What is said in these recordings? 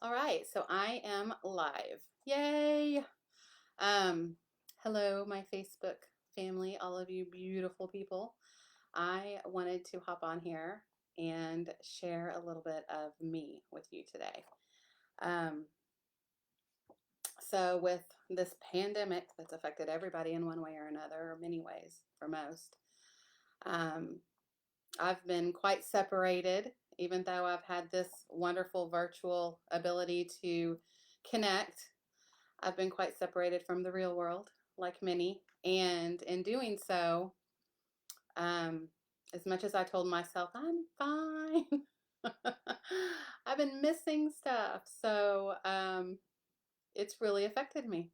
All right, so I am live. Yay! Um, Hello, my Facebook family, all of you beautiful people. I wanted to hop on here and share a little bit of me with you today. Um, so, with this pandemic that's affected everybody in one way or another, or many ways for most, um, I've been quite separated, even though I've had this wonderful virtual ability to connect. I've been quite separated from the real world, like many. And in doing so, um, as much as I told myself, I'm fine, I've been missing stuff. So it's really affected me.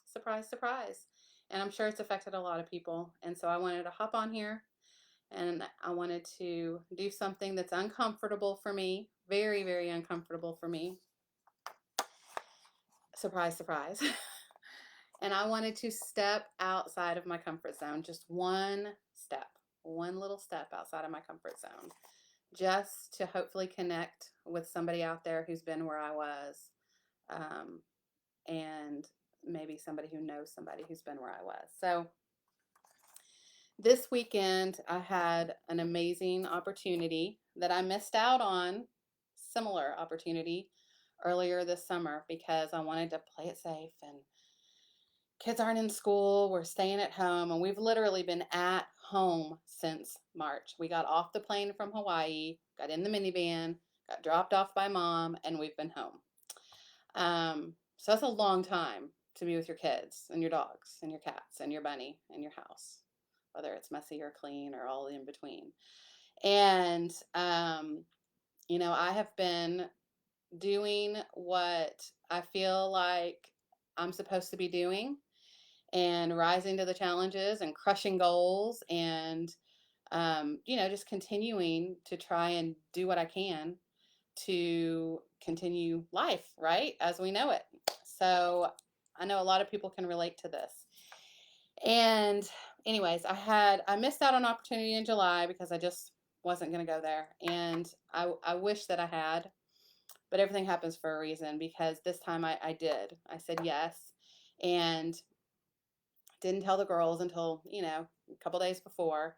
Surprise, surprise. And I'm sure it's affected a lot of people. And so I wanted to hop on here and I wanted to do something that's uncomfortable for me, very, very uncomfortable for me. Surprise, surprise. And I wanted to step outside of my comfort zone, just one step, one little step outside of my comfort zone, just to hopefully connect with somebody out there who's been where I was, um, and maybe somebody who knows somebody who's been where I was. So this weekend, I had an amazing opportunity that I missed out on, similar opportunity earlier this summer because I wanted to play it safe and kids aren't in school. We're staying at home, and we've literally been at home since March. We got off the plane from Hawaii, got in the minivan, got dropped off by mom, and we've been home. So that's a long time to be with your kids and your dogs and your cats and your bunny and your house, whether it's messy or clean or all in between. And I have been doing what I feel like I'm supposed to be doing and rising to the challenges and crushing goals and just continuing to try and do what I can to continue life, right? As we know it. So I know a lot of people can relate to this. And anyways, I missed out on an opportunity in July because I just wasn't going to go there. And I wish that I had, but everything happens for a reason because this time I did. I said yes. And didn't tell the girls until, a couple days before.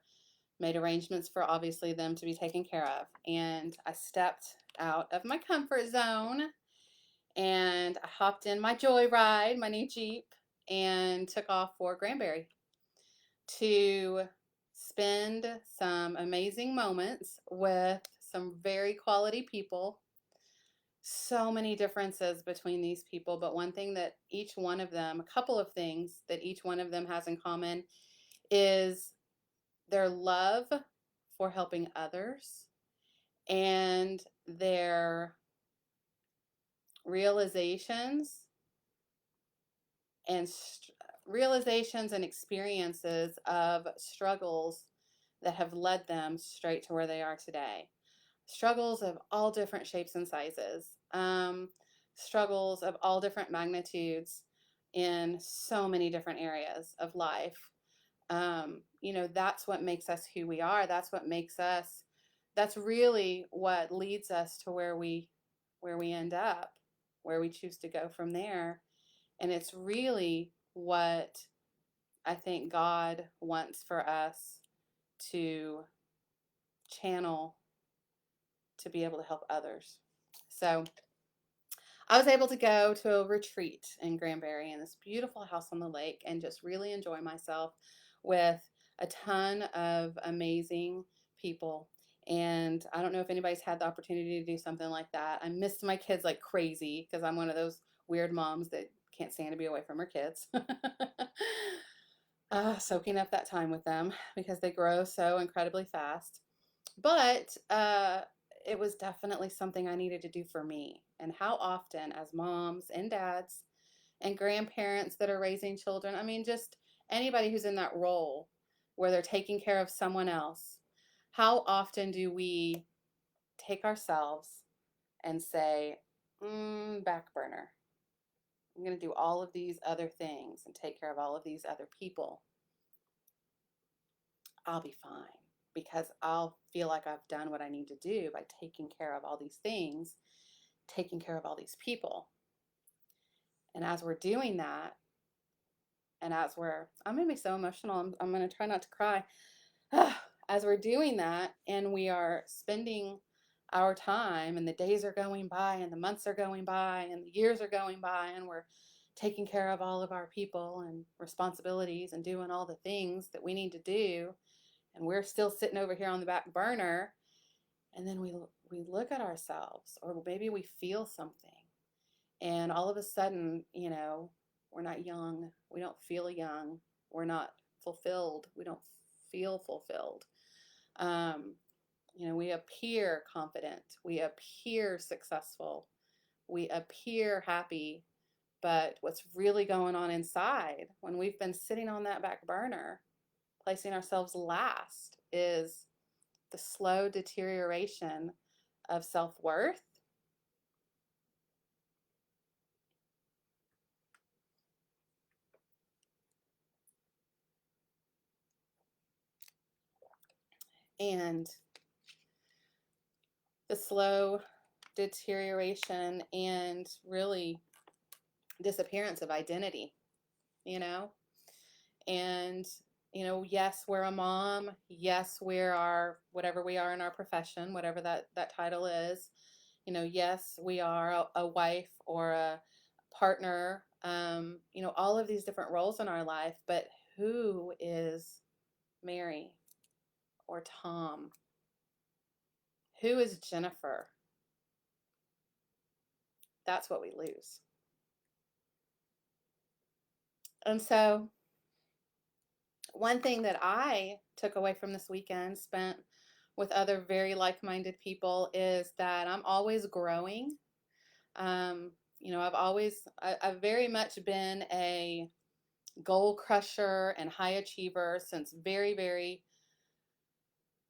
Made arrangements for obviously them to be taken care of. And I stepped out of my comfort zone and I hopped in my Joyride, my new Jeep, and took off for Granbury to spend some amazing moments with some very quality people. So many differences between these people, but one thing that each one of them, a couple of things that each one of them has in common is their love for helping others and their realizations and realizations and experiences of struggles that have led them straight to where they are today. Struggles of all different shapes and sizes, struggles of all different magnitudes in so many different areas of life. That's what makes us who we are. That's really what leads us to where we end up, where we choose to go from there. And it's really what I think God wants for us to channel to be able to help others. So I was able to go to a retreat in Granbury in this beautiful house on the lake and just really enjoy myself with a ton of amazing people. And I don't know if anybody's had the opportunity to do something like that. I missed my kids like crazy because I'm one of those weird moms that can't stand to be away from her kids. Soaking up that time with them because they grow so incredibly fast. But it was definitely something I needed to do for me. And how often, as moms and dads and grandparents that are raising children, I mean, just anybody who's in that role where they're taking care of someone else, how often do we take ourselves and say, back burner? I'm going to do all of these other things and take care of all of these other people. I'll be fine because I'll feel like I've done what I need to do by taking care of all these things. taking care of all these people. And as we're doing that, and as we're, I'm going to be so emotional, I'm going to try not to cry. As we're doing that and we are spending our time and the days are going by and the months are going by and the years are going by and we're taking care of all of our people and responsibilities and doing all the things that we need to do, and we're still sitting over here on the back burner, and then we look at ourselves, or maybe we feel something, and all of a sudden, we're not young, we don't feel young, we're not fulfilled, we don't feel fulfilled. um, we appear confident, we appear successful, we appear happy, but what's really going on inside when we've been sitting on that back burner, placing ourselves last, is the slow deterioration of self-worth and the slow deterioration and really disappearance of identity, you know? And, yes, we're a mom. Yes, we're whatever we are in our profession, whatever that title is. Yes, we are a wife or a partner, all of these different roles in our life, but who is Mary or Tom? Who is Jennifer? That's what we lose. And so, one thing that I took away from this weekend spent with other very like-minded people is that I'm always growing. I've very much been a goal crusher and high achiever since very, very,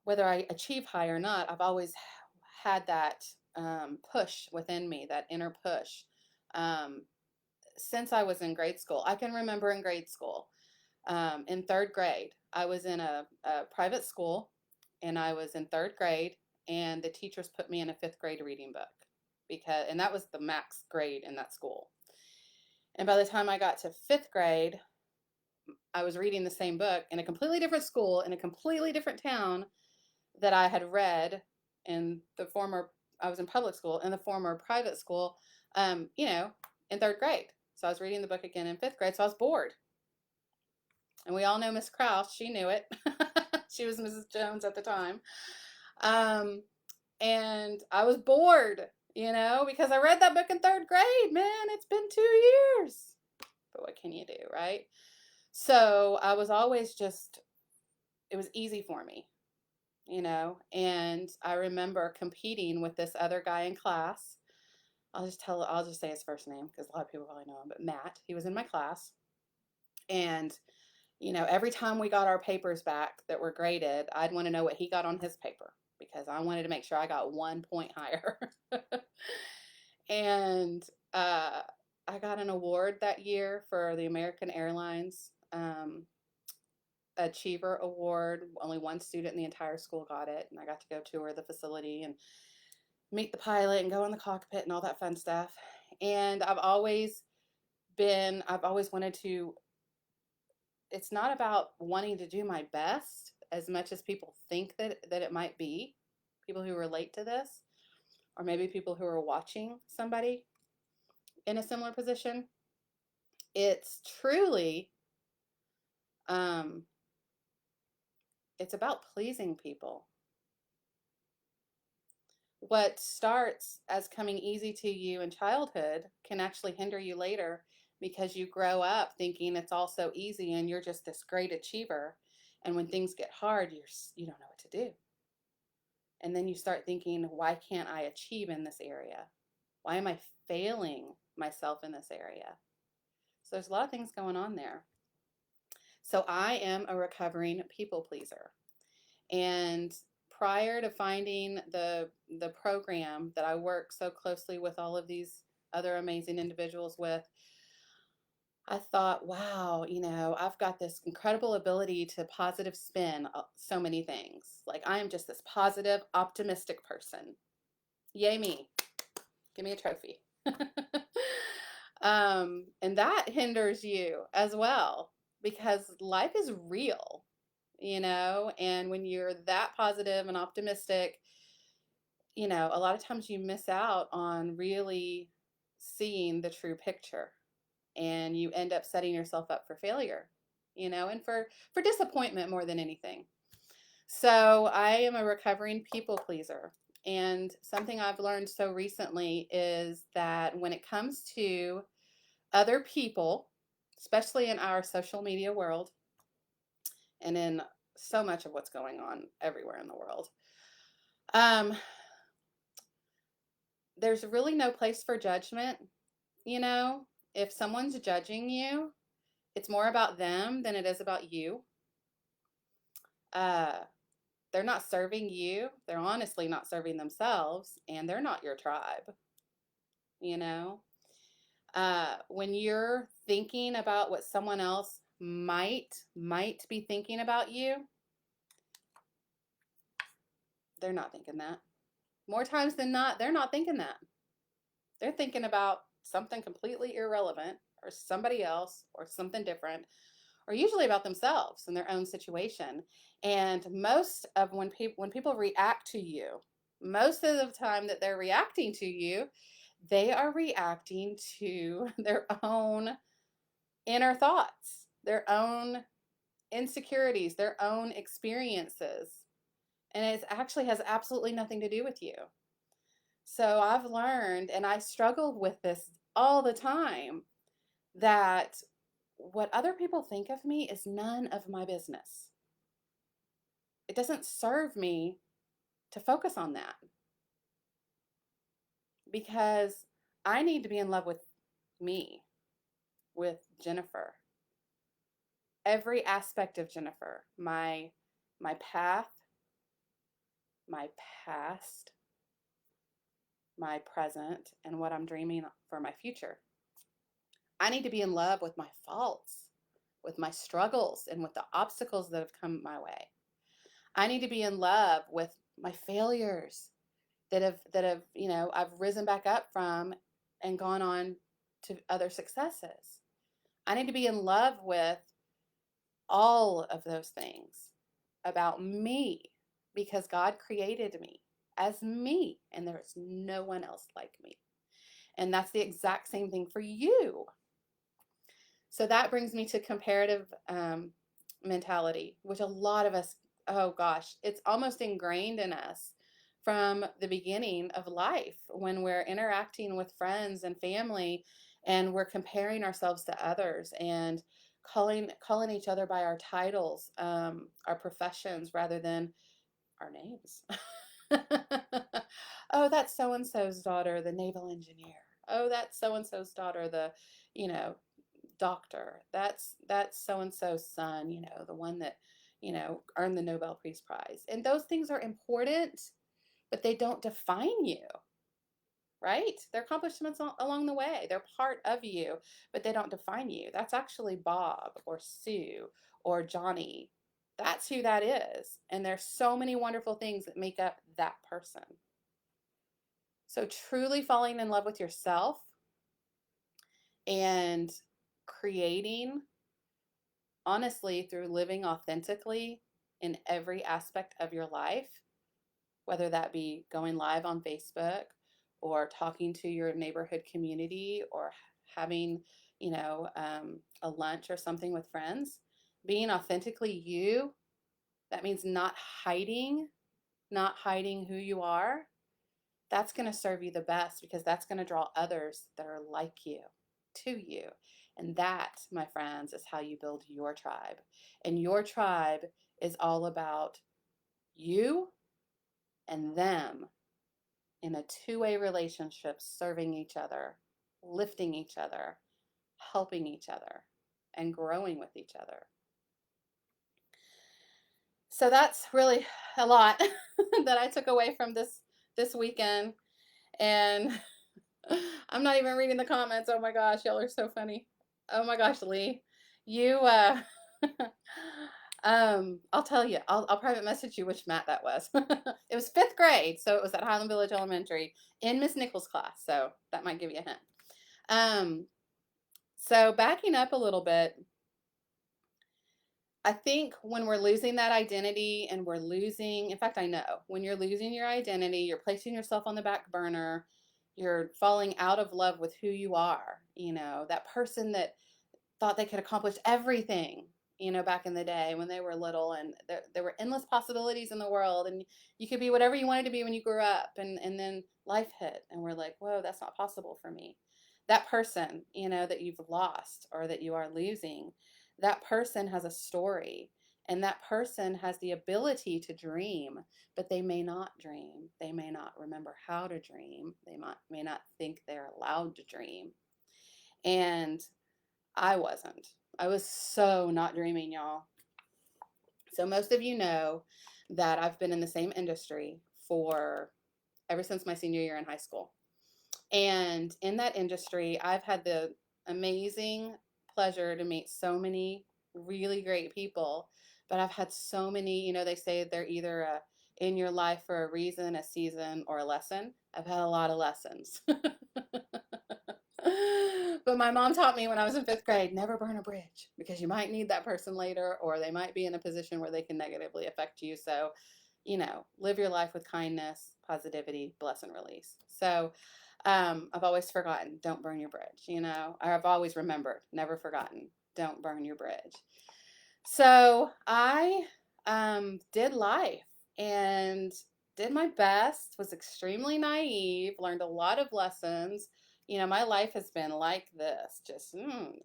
whether I achieve high or not, I've always had that push within me, that inner push. Um, since I was in grade school, I can remember in grade school, in third grade, I was in a private school, and I was in third grade, and the teachers put me in a fifth grade reading book and that was the max grade in that school. And by the time I got to fifth grade, I was reading the same book in a completely different school in a completely different town that I had read in the former, I was in public school, in the former private school, in third grade. So I was reading the book again in fifth grade, so I was bored. And we all know Miss Krause, she knew it. She was Mrs. Jones at the time. Um, and I was bored, because I read that book in third grade. Man, it's been 2 years. But what can you do, right? So I was always it was easy for me, and I remember competing with this other guy in class. I'll just say his first name because a lot of people probably know him, but Matt, he was in my class. And, every time we got our papers back that were graded, I'd want to know what he got on his paper because I wanted to make sure I got 1 point higher. And I got an award that year for the American Airlines Achiever Award. Only one student in the entire school got it, and I got to go tour the facility and meet the pilot and go in the cockpit and all that fun stuff. And I've always wanted to, it's not about wanting to do my best as much as people think that it might be, people who relate to this, or maybe people who are watching somebody in a similar position. It's truly, um, it's about pleasing people. What starts as coming easy to you in childhood can actually hinder you later because you grow up thinking it's all so easy and you're just this great achiever. And when things get hard, you don't know what to do. And then you start thinking, why can't I achieve in this area? Why am I failing myself in this area? So there's a lot of things going on there. So I am a recovering people pleaser. And prior to finding the program that I work so closely with all of these other amazing individuals with, I thought, wow, I've got this incredible ability to positive spin so many things. Like I am just this positive, optimistic person. Yay me. Give me a trophy. And that hinders you as well because life is real, and when you're that positive and optimistic, a lot of times you miss out on really seeing the true picture and you end up setting yourself up for failure, and for disappointment more than anything. So I am a recovering people pleaser. And something I've learned so recently is that when it comes to other people, especially in our social media world and in so much of what's going on everywhere in the world, um, there's really no place for judgment. You know, if someone's judging you, it's more about them than it is about you. Uh, they're not serving you. They're honestly not serving themselves, and they're not your tribe. You know, when you're thinking about what someone else might be thinking about you, they're not thinking that. More times than not, they're not thinking that. They're thinking about something completely irrelevant or somebody else or something different, or usually about themselves and their own situation. And most of when people react to you, most of the time that they're reacting to you, they are reacting to their own inner thoughts, their own insecurities, their own experiences. And it actually has absolutely nothing to do with you. So I've learned, and I struggled with this all the time, that what other people think of me is none of my business. It doesn't serve me to focus on that because I need to be in love with me, with Jennifer. Every aspect of Jennifer, my path, my past, my present, and what I'm dreaming for my future. I need to be in love with my faults, with my struggles, and with the obstacles that have come my way. I need to be in love with my failures that have I've risen back up from and gone on to other successes. I need to be in love with all of those things about me because God created me as me and there is no one else like me. And that's the exact same thing for you. So that brings me to comparative mentality, which a lot of us, oh gosh, it's almost ingrained in us from the beginning of life when we're interacting with friends and family and we're comparing ourselves to others and calling each other by our titles, our professions rather than our names. Oh, that's so and so's daughter, the naval engineer. Oh, that's so and so's daughter, the you know doctor. That's so and so's son, the one that earned the Nobel Peace Prize. And those things are important, but they don't define you, right? They're accomplishments along the way. They're part of you, but they don't define you. That's actually Bob or Sue or Johnny. That's who that is. And there's so many wonderful things that make up that person. So truly falling in love with yourself and creating honestly through living authentically in every aspect of your life, whether that be going live on Facebook or talking to your neighborhood community or having, a lunch or something with friends, being authentically you, that means not hiding who you are. That's going to serve you the best because that's going to draw others that are like you to you. And that, my friends, is how you build your tribe. And your tribe is all about you and them in a two-way relationship, serving each other, lifting each other, helping each other, and growing with each other. So that's really a lot that I took away from this weekend. And I'm not even reading the comments. Oh my gosh, y'all are so funny. Oh my gosh, Lee. You I'll tell you. I'll private message you which Matt that was. It was fifth grade, so it was at Highland Village Elementary in Miss Nichols' class. So that might give you a hint. Um, so backing up a little bit, I think when we're losing that identity and we're losing, in fact, I know when you're losing your identity, you're placing yourself on the back burner, you're falling out of love with who you are. That person that thought they could accomplish everything, back in the day when they were little, and there were endless possibilities in the world, and you could be whatever you wanted to be when you grew up, and then life hit, and we're like, whoa, that's not possible for me. That person, that you've lost or that you are losing, that person has a story, and that person has the ability to dream, but they may not dream. They may not remember how to dream. They may not think they're allowed to dream. And I wasn't. I was so not dreaming, y'all. So most of you know that I've been in the same industry for ever since my senior year in high school. And in that industry, I've had the amazing pleasure to meet so many really great people, but I've had so many, they say they're either in your life for a reason, a season, or a lesson. I've had a lot of lessons. But my mom taught me when I was in fifth grade, never burn a bridge because you might need that person later, or they might be in a position where they can negatively affect you. So, live your life with kindness, positivity, bless and release. So, I've always forgotten, don't burn your bridge, or I've always remembered, never forgotten, don't burn your bridge. So I did life and did my best, was extremely naive, learned a lot of lessons. My life has been like this, just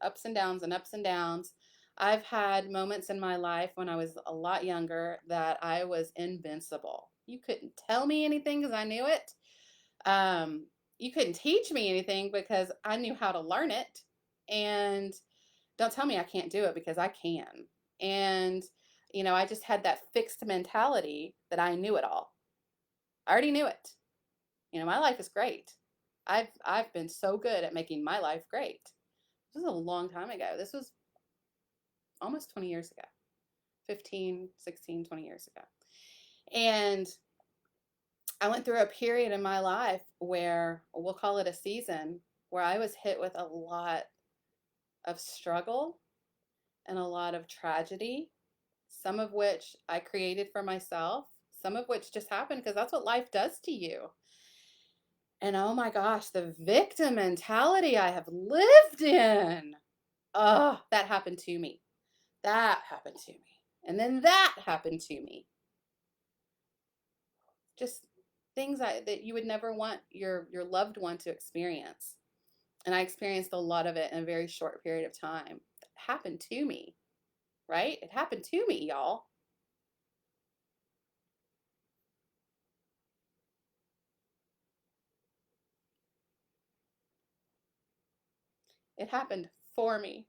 ups and downs and ups and downs. I've had moments in my life when I was a lot younger that I was invincible. You couldn't tell me anything because I knew it. You couldn't teach me anything because I knew how to learn it. And don't tell me I can't do it because I can. And, I just had that fixed mentality that I knew it all. I already knew it. My life is great. I've been so good at making my life great. This was a long time ago. This was almost 20 years ago. 15, 16, 20 years ago. And I went through a period in my life where, we'll call it a season, where I was hit with a lot of struggle and a lot of tragedy, some of which I created for myself, some of which just happened because that's what life does to you. And oh my gosh, the victim mentality I have lived in. Oh, that happened to me. That happened to me. And then that happened to me. Just things that you would never want your loved one to experience. And I experienced a lot of it in a very short period of time. It happened to me, right? It happened to me, y'all. It happened for me.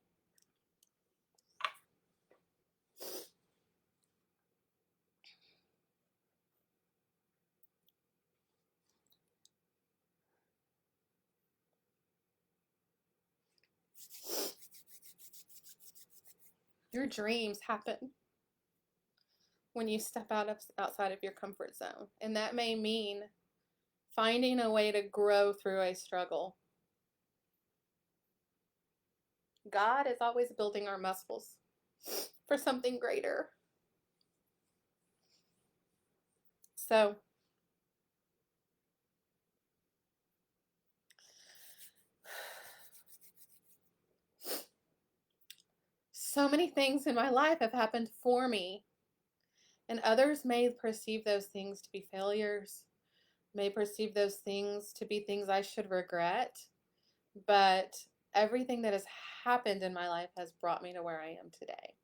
Your dreams happen when you step outside of your comfort zone. And that may mean finding a way to grow through a struggle. God is always building our muscles for something greater. So, so many things in my life have happened for me, and others may perceive those things to be failures, may perceive those things to be things I should regret, but everything that has happened in my life has brought me to where I am today.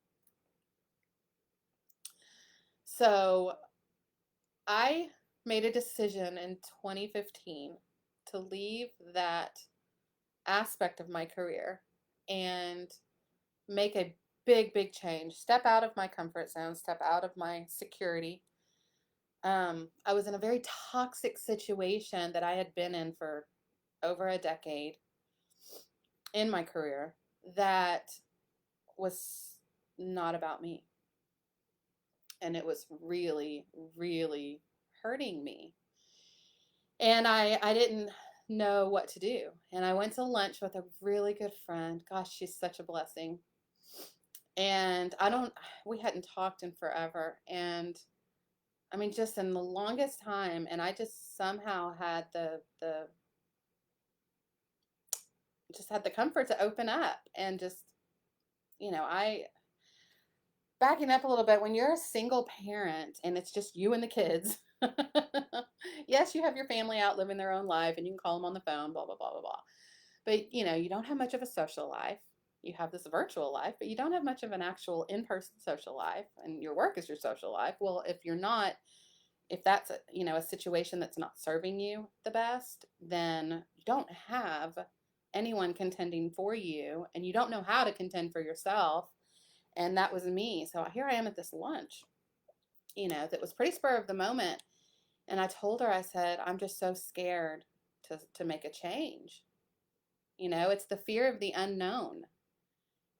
So I made a decision in 2015 to leave that aspect of my career and make a big, big change. Step out of my comfort zone, step out of my security. I was in a very toxic situation that I had been in for over a decade in my career that was not about me. And it was really, really hurting me. And I didn't know what to do. And I went to lunch with a really good friend. Gosh, she's such a blessing. And we hadn't talked in forever. And I mean, just in the longest time. And I just somehow had just had the comfort to open up and just, I, backing up a little bit, when you're a single parent and it's just you and the kids, yes, you have your family out living their own life and you can call them on the phone, blah, blah, blah, blah, blah. But, you don't have much of a social life. You have this virtual life, but you don't have much of an actual in person social life, and your work is your social life. Well, if that's a situation that's not serving you the best, then you don't have anyone contending for you, and you don't know how to contend for yourself. And that was me. So here I am at this lunch, that was pretty spur of the moment. And I told her, I said, I'm just so scared to make a change. It's the fear of the unknown.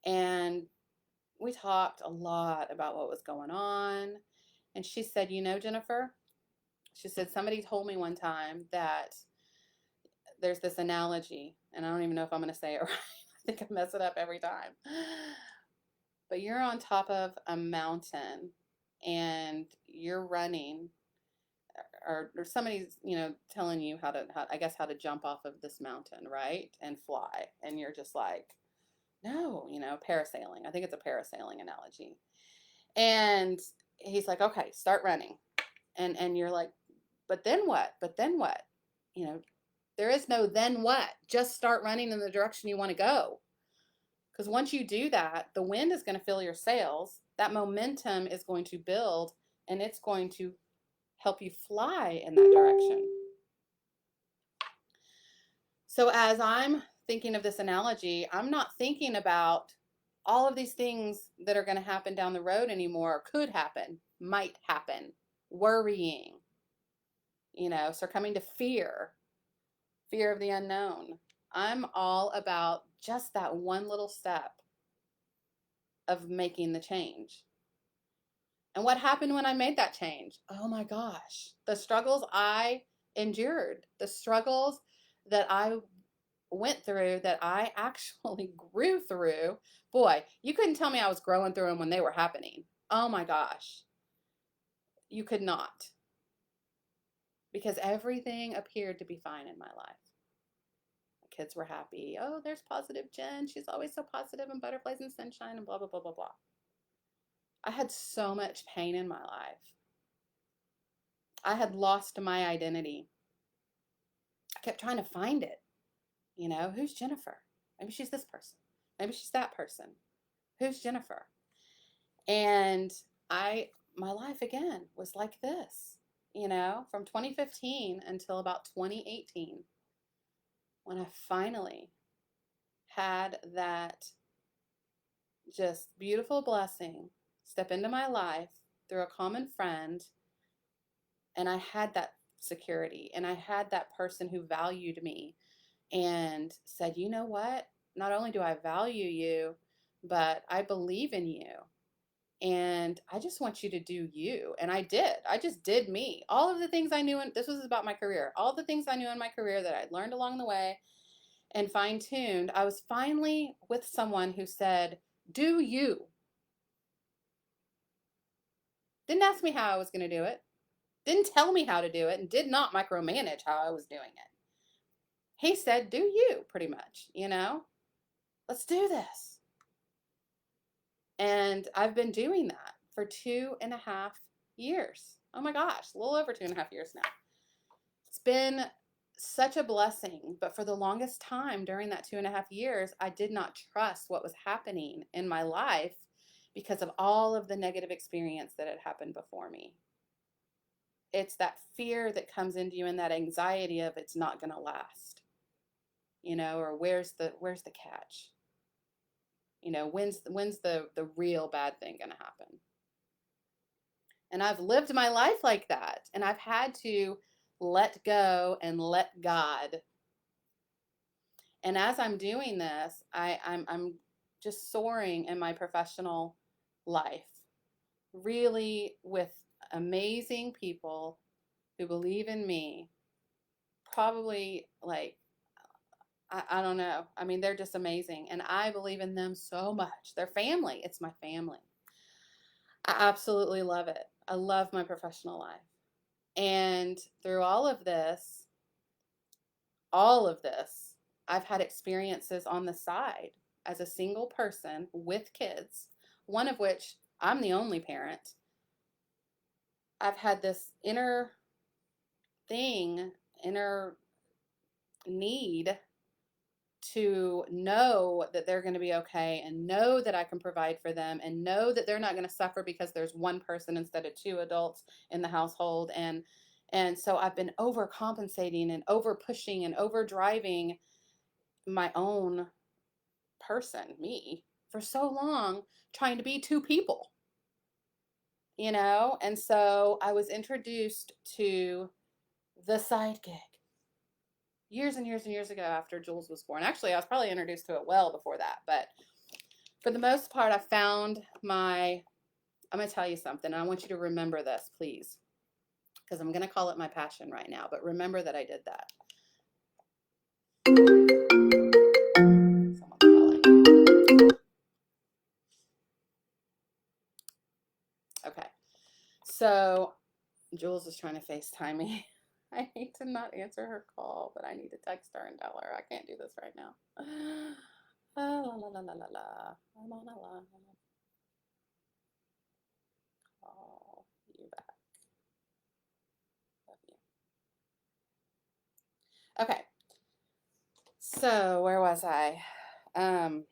And we talked a lot about what was going on. And she said, Jennifer, she said, somebody told me one time that there's this analogy, and I don't even know if I'm going to say it right. I think I mess it up every time. But you're on top of a mountain and you're running, or somebody's, telling you how to jump off of this mountain, right? And fly. And you're just like, no, parasailing. I think it's a parasailing analogy. And he's like, okay, start running. And you're like, but then what? But then what? You know, there is no then what. Just start running in the direction you want to go. Because once you do that, the wind is going to fill your sails. That momentum is going to build, and it's going to help you fly in that direction. So as I'm thinking of this analogy, I'm not thinking about all of these things that are going to happen down the road anymore, could happen, might happen, worrying, succumbing to fear of the unknown. I'm all about just that one little step of making the change. And what happened when I made that change? Oh my gosh, the struggles I endured, the struggles that I went through, that I actually grew through. Boy, you couldn't tell me I was growing through them when they were happening. Oh my gosh, you could not. Because everything appeared to be fine in my life. The kids were happy. Oh, there's positive Jen. She's always so positive, and butterflies and sunshine and blah, blah, blah, blah, blah. I had so much pain in my life. I had lost my identity. I kept trying to find it. Who's Jennifer? Maybe she's this person. Maybe she's that person. Who's Jennifer? And my life again was like this, from 2015 until about 2018, when I finally had that just beautiful blessing step into my life through a common friend. And I had that security, and I had that person who valued me and said, you know what? Not only do I value you, but I believe in you. And I just want you to do you. And I did. I just did me. All of the things I knew, this was about my career, all the things I knew in my career that I'd learned along the way and fine-tuned, I was finally with someone who said, do you. Didn't ask me how I was going to do it. Didn't tell me how to do it, and did not micromanage how I was doing it. He said, do you, pretty much, let's do this. And I've been doing that for 2.5 years. Oh my gosh, a little over 2.5 years now. It's been such a blessing, but for the longest time during that 2.5 years, I did not trust what was happening in my life because of all of the negative experience that had happened before me. It's that fear that comes into you, and that anxiety of it's not going to last, or where's the catch? When's the real bad thing going to happen? And I've lived my life like that, and I've had to let go and let God. And as I'm doing this, I'm just soaring in my professional life, really with amazing people who believe in me. Probably like, I don't know. I mean, they're just amazing. And I believe in them so much. They're family. It's my family. I absolutely love it. I love my professional life. And through all of this, I've had experiences on the side as a single person with kids, one of which I'm the only parent. I've had this inner need to know that they're going to be okay and know that I can provide for them and know that they're not going to suffer because there's one person instead of two adults in the household. And so I've been overcompensating and over pushing and over driving my own person, me, for so long, trying to be two people, you know? And so I was introduced to the side gig years and years and years ago after Jules was born. Actually, I was probably introduced to it well before that, but for the most part, I found I'm going to tell you something. And I want you to remember this, please, because I'm going to call it my passion right now. But remember that I did that. Someone's calling. Okay. So Jules is trying to FaceTime me. I hate to not answer her call, but I need to text her and tell her I can't do this right now. La la la la la la. I'm on a line. Call you back. Love you. Okay. So where was I? Gather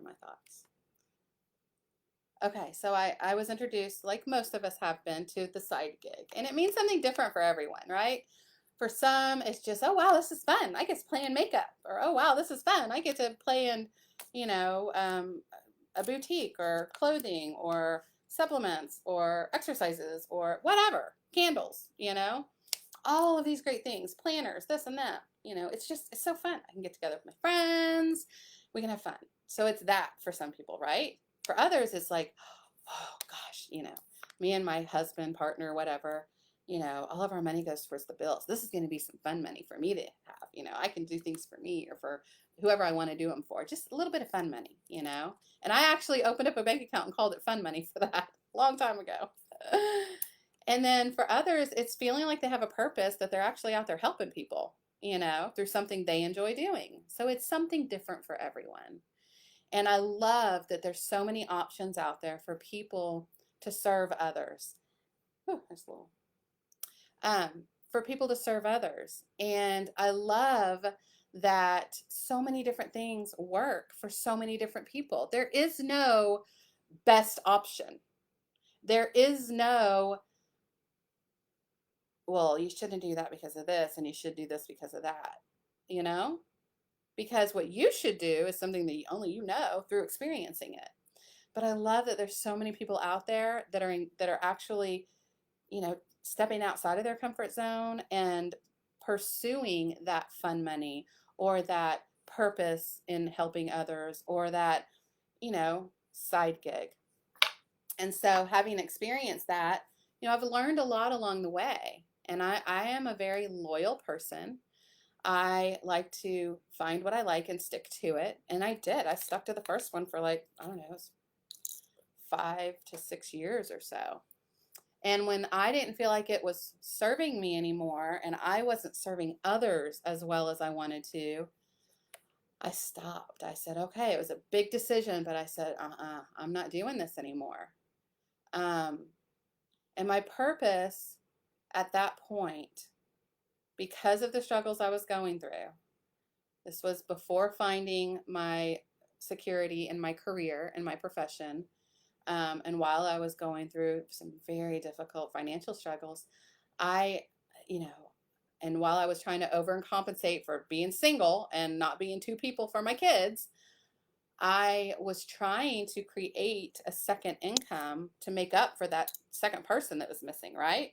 my thoughts. Okay, so I was introduced, like most of us have been, to the side gig. And it means something different for everyone, right? For some, it's just, oh, wow, this is fun. I get to play in makeup. Or, oh, wow, this is fun. I get to play in, you know, a boutique or clothing or supplements or exercises or whatever, candles, you know, all of these great things, planners, this and that. You know, it's so fun. I can get together with my friends. We can have fun. So it's that for some people, right? For others, it's like, oh gosh, you know, me and my husband, partner, whatever, you know, all of our money goes towards the bills. This is going to be some fun money for me to have. You know, I can do things for me or for whoever I want to do them for. Just a little bit of fun money, you know. And I actually opened up a bank account and called it fun money for that a long time ago. And then for others, it's feeling like they have a purpose, that they're actually out there helping people, you know, through something they enjoy doing. So it's something different for everyone. And I love that there's so many options out there for people to serve others. Oh, there's a little. For people to serve others. And I love that so many different things work for so many different people. There is no best option. There is no, well, you shouldn't do that because of this, and you should do this because of that, you know? Because what you should do is something that only you know through experiencing it. But I love that there's so many people out there that are actually, you know, stepping outside of their comfort zone and pursuing that fun money or that purpose in helping others or that, you know, side gig. And so having experienced that, you know, I've learned a lot along the way. And I am a very loyal person. I like to find what I like and stick to it. And I did. I stuck to the first one for like, I don't know, it was 5 to 6 years or so. And when I didn't feel like it was serving me anymore and I wasn't serving others as well as I wanted to, I stopped. I said, okay, it was a big decision, but I said, I'm not doing this anymore. Um, and my purpose at that point, because of the struggles I was going through, this was before finding my security in my career and my profession. And while I was going through some very difficult financial struggles, I, you know, and while I was trying to overcompensate for being single and not being two people for my kids, I was trying to create a second income to make up for that second person that was missing, right?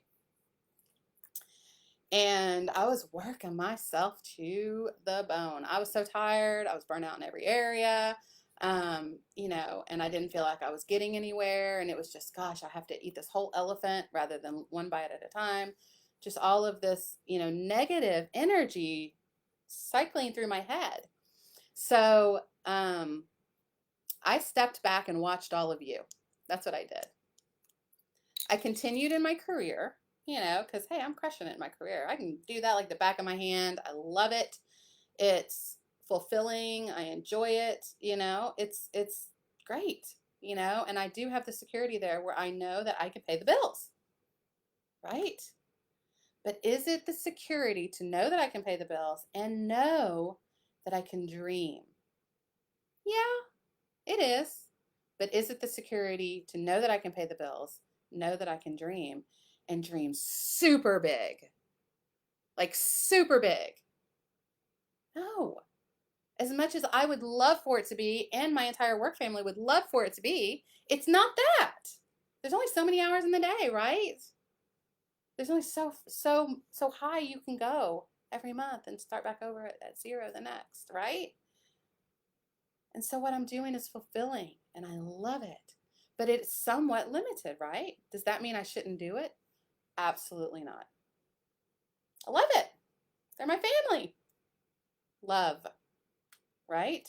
And I was working myself to the bone. I was so tired. I was burnt out in every area. And I didn't feel like I was getting anywhere. And it was just, gosh, I have to eat this whole elephant rather than one bite at a time. Just all of this, negative energy cycling through my head. So I stepped back and watched all of you. That's what I did. I continued in my career, because, hey, I'm crushing it in my career. I can do that like the back of my hand. I love it. It's fulfilling. I enjoy it. It's great, and I do have the security there where I know that I can pay the bills, right? But is it the security to know that I can pay the bills and know that I can dream? Yeah, it is. But is it the security to know that I can pay the bills, know that I can dream, and dream super big? Like super big. No. As much as I would love for it to be, and my entire work family would love for it to be, it's not that. There's only so many hours in the day, right? There's only so high you can go every month and start back over at zero the next, right? And so what I'm doing is fulfilling and I love it. But it's somewhat limited, right? Does that mean I shouldn't do it? Absolutely not. I love it. They're my family. Love, right?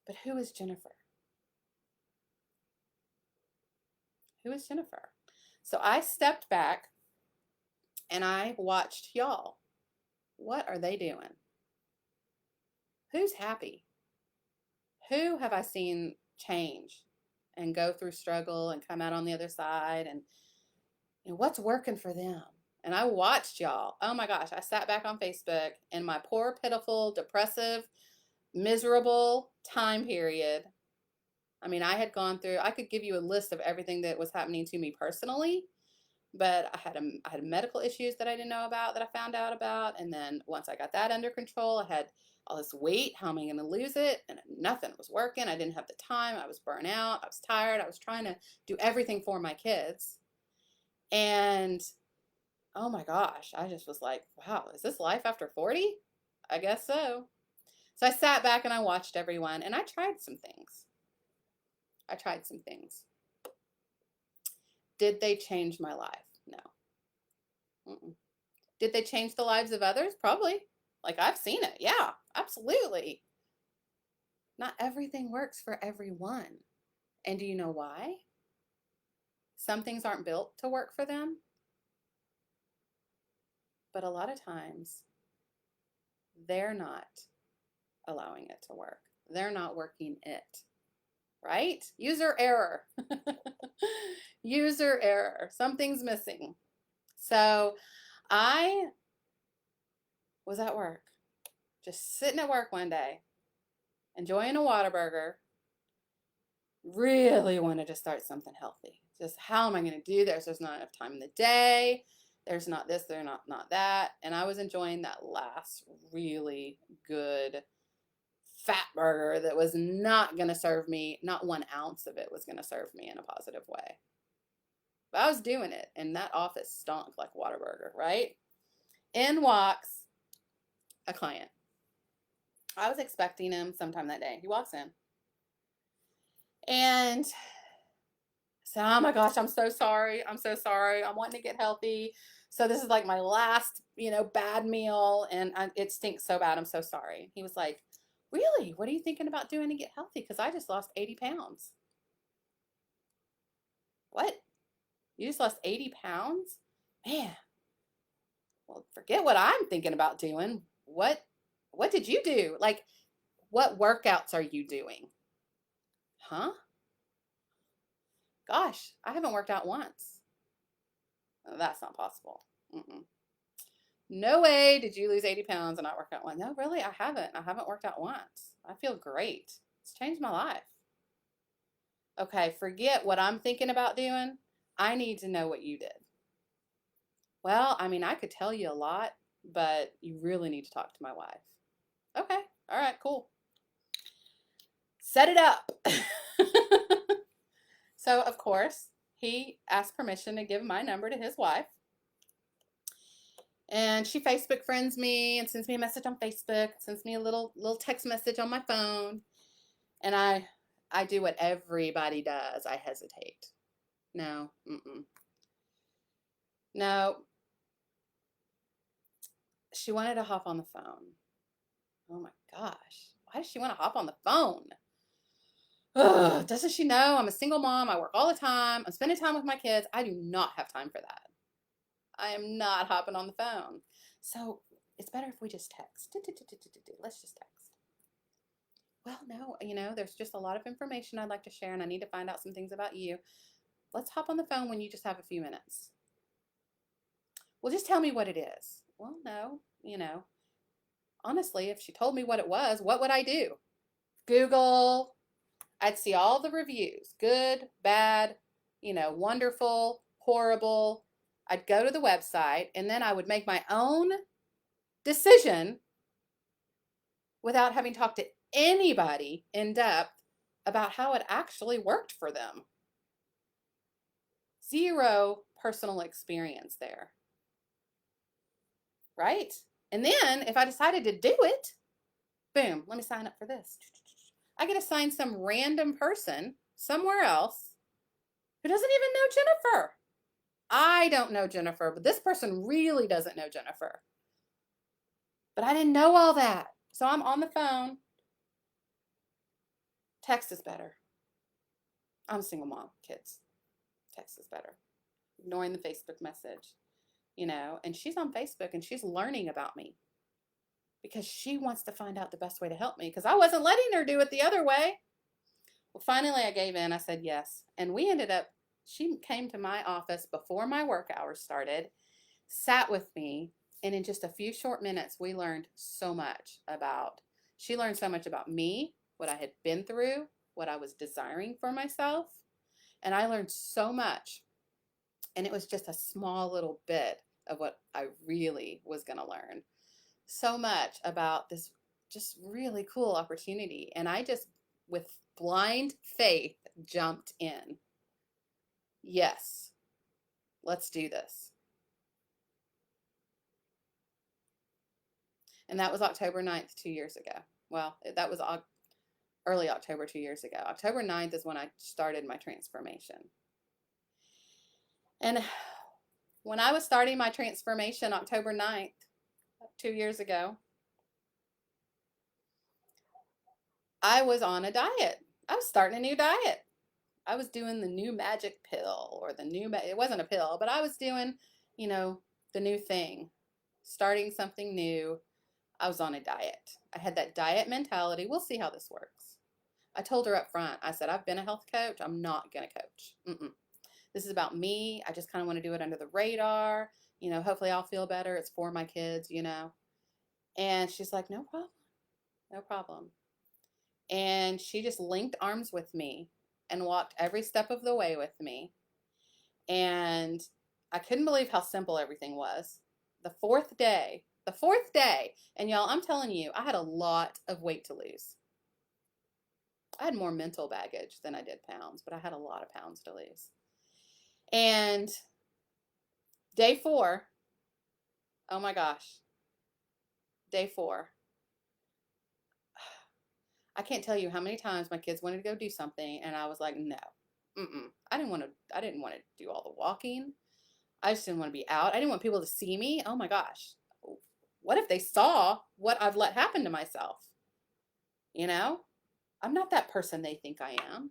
But who is Jennifer? Who is Jennifer? So I stepped back and I watched y'all. What are they doing? Who's happy? Who have I seen change and go through struggle and come out on the other side? And what's working for them? And I watched y'all. Oh my gosh, I sat back on Facebook in my poor, pitiful, depressive, miserable time period. I mean, I could give you a list of everything that was happening to me personally, but I had medical issues that I didn't know about that I found out about. And then once I got that under control, I had all this weight. How am I going to lose it? And nothing was working. I didn't have the time. I was burnt out. I was tired. I was trying to do everything for my kids. And oh my gosh, I just was like, wow, is this life after 40? I guess so. So I sat back and I watched everyone and I tried some things. Did they change my life? No. Mm-mm. Did they change the lives of others? Probably. Like I've seen it. Yeah, absolutely. Not everything works for everyone. And do you know why? Some things aren't built to work for them. But a lot of times, they're not allowing it to work. They're not working it. Right? User error. User error. Something's missing. So I was at work, just sitting at work one day, enjoying a Whataburger, really wanted to start something healthy. Just how am I going to do this? There's not enough time in the day. There's not this, there's not that. And I was enjoying that last really good fat burger that was not going to serve me, not 1 ounce of it was going to serve me in a positive way. But I was doing it, and that office stunk like Whataburger, right? In walks a client. I was expecting him sometime that day. He walks in. And I said, oh my gosh, I'm so sorry. I'm so sorry. I'm wanting to get healthy. So this is like my last, bad meal, and it stinks so bad. I'm so sorry. He was like, really? What are you thinking about doing to get healthy? Because I just lost 80 pounds. What? You just lost 80 pounds? Man. Well, forget what I'm thinking about doing. What did you do? Like, what workouts are you doing? Huh? Gosh, I haven't worked out once. Oh, that's not possible. Mm-mm. No way did you lose 80 pounds and not work out once. No, really, I haven't. I haven't worked out once. I feel great. It's changed my life. Okay, forget what I'm thinking about doing. I need to know what you did. Well, I mean, I could tell you a lot, but you really need to talk to my wife. Okay, all right, cool. Set it up. So, of course, he asked permission to give my number to his wife. And she Facebook friends me and sends me a message on Facebook, sends me a little text message on my phone. And I do what everybody does. I hesitate. No, mm-mm. No, she wanted to hop on the phone. Oh my gosh. Why does she want to hop on the phone? Ugh, doesn't she know I'm a single mom? I work all the time. I'm spending time with my kids. I do not have time for that. I am not hopping on the phone. So it's better if we just text. Let's just text. Well, no, there's just a lot of information I'd like to share, and I need to find out some things about you. Let's hop on the phone when you just have a few minutes. Well, just tell me what it is. Well, no, honestly, if she told me what it was, what would I do? Google. I'd see all the reviews, good, bad, wonderful, horrible. I'd go to the website and then I would make my own decision without having talked to anybody in depth about how it actually worked for them. Zero personal experience there. Right? And then if I decided to do it, boom, let me sign up for this. I get assigned some random person somewhere else who doesn't even know Jennifer. I don't know Jennifer, but this person really doesn't know Jennifer. But I didn't know all that. So I'm on the phone. Text is better. I'm a single mom, kids. Text is better. Ignoring the Facebook message, and she's on Facebook and she's learning about me because she wants to find out the best way to help me because I wasn't letting her do it the other way. Well, finally I gave in. I said yes. And she came to my office before my work hours started, sat with me, and in just a few short minutes, she learned so much about me, what I had been through, what I was desiring for myself. And I learned so much. And it was just a small little bit of what I really was going to learn. So much about this just really cool opportunity. And I just, with blind faith, jumped in. Yes, let's do this. And that was October 9th, 2 years ago. Well, that was early October 2 years ago. October 9th is when I started my transformation. And when I was starting my transformation October 9th, 2 years ago, I was on a diet. I was starting a new diet. I was doing the new magic pill or it wasn't a pill, but I was doing, the new thing, starting something new. I was on a diet. I had that diet mentality. We'll see how this works. I told her up front, I said, I've been a health coach. I'm not going to coach. This is about me. I just kind of want to do it under the radar. Hopefully I'll feel better. It's for my kids, And she's like, no problem. No problem. And she just linked arms with me and walked every step of the way with me. And I couldn't believe how simple everything was. The fourth day, and y'all, I'm telling you, I had a lot of weight to lose. I had more mental baggage than I did pounds, but I had a lot of pounds to lose. And day 4, oh my gosh, day 4, I can't tell you how many times my kids wanted to go do something, and I was like, no, I didn't want to do all the walking. I just didn't want to be out. I didn't want people to see me. Oh my gosh, what if they saw what I've let happen to myself? I'm not that person they think I am.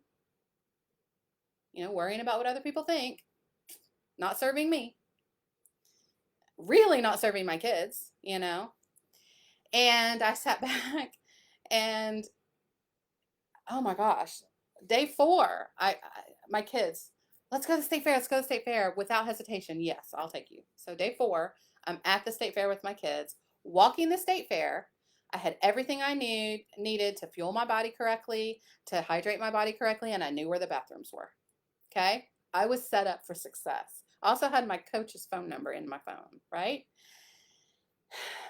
Worrying about what other people think, not serving me, really not serving my kids, And I sat back and, oh my gosh, day 4, my kids, let's go to the state fair. Let's go to the state fair without hesitation. Yes, I'll take you. So day 4, I'm at the state fair with my kids, walking the state fair. I had everything I needed to fuel my body correctly, to hydrate my body correctly, and I knew where the bathrooms were. Okay? I was set up for success. I also had my coach's phone number in my phone, right?